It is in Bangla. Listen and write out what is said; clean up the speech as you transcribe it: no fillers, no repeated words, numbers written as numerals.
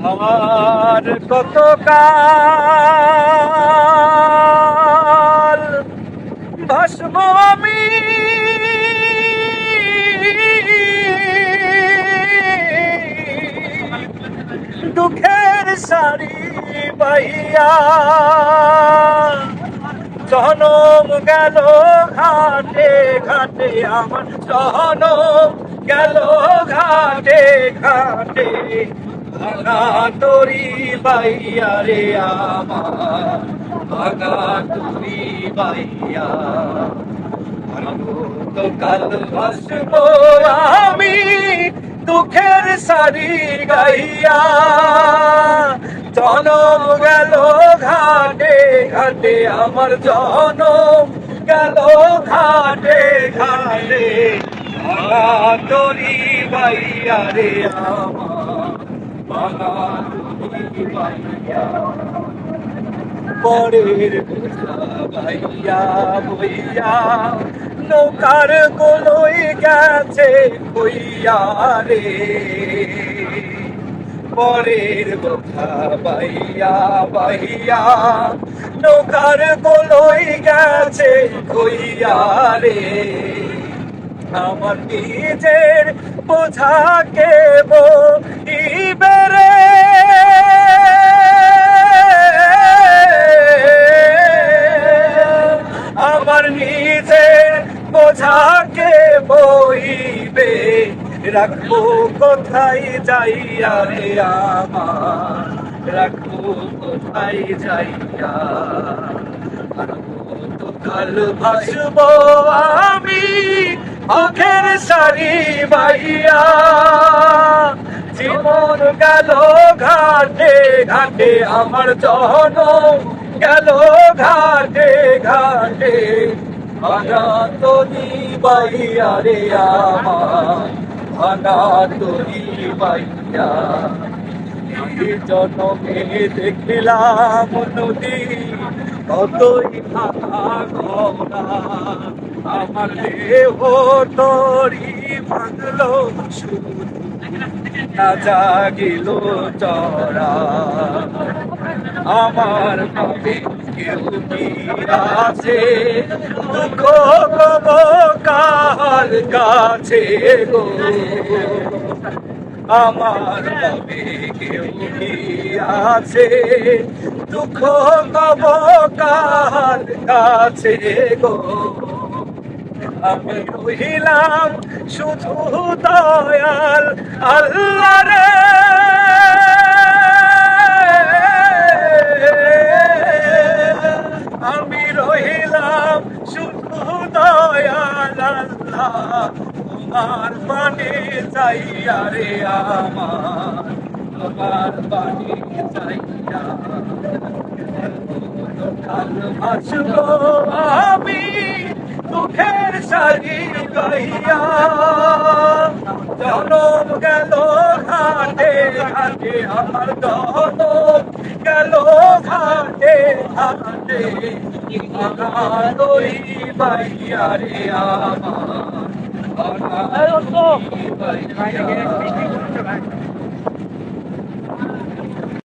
আমার কত কাল ভাসব আমি দুঃখের সারি বাইয়া, জনম গেল ঘাটে ঘাটে আমার, জনম গেল ঘাটে ঘাটে, ভাঙা তরি বাইয়া রে আমার, ভাঙা তরি বাইয়া। তো কাল ভাসব আমি দুঃখের সারি গাইয়া, জনম গেল ঘাটে ঘাটে আমার, জনম গেল ঘাটে ঘাটে, ভাঙা তরি বাইয়া রে আমার, ভাঙা তরি বাইয়া। পরের বোঝা বাইয়া বইয়া নৌকার কোলোই গেছে কইয়া রে, পরের বোঝা বাইয়া বাইয়া নৌকার কোলোই গেছে কইয়া রে, আমার নিজের বোঝাকে বইবে রে, আমার নিজের বোঝাকে বইবে, রাখবো কোথায় যাইয়া রে আমার, রাখবো কোথায় যাইয়া। কাল ভাসব আমি আখের সারি বাইয়া, জীবন গেল ঘাটে ঘাটে আমার, জনম গেল ঘাটে ঘাটে, ভাঙা তরি বাইয়া রে আমার, ভাঙা তরি বাইয়া। জনমে দেখলাম নদী কতই ভাঙা গড়া, আমার দেহ তরি ভাঙলো শুধু না জাগিল চড়া, আমার ভাবে কেউ কি আছে দুঃখ কব কার কাছে গো, আমার ভাবে কেউ কি আছে দুঃখ কব কার কাছে গো। আমি রহিলাম শুধু দয়াল আল্লাহ রে, আমি রহিলাম শুধু দয়াল আল্লাহ, তোমার পানে চাইয়া রে আমার, তোমার পানে চাইয়া। কাল ভাসব আমি দুঃখের সারি গাইয়া, জনম গেল ঘাটে ঘাটে আমার, জনম গেল ঘাটে ঘাটে, ভাঙা তরি বাইয়া রে আমার, ভাঙা তরি বাইয়া।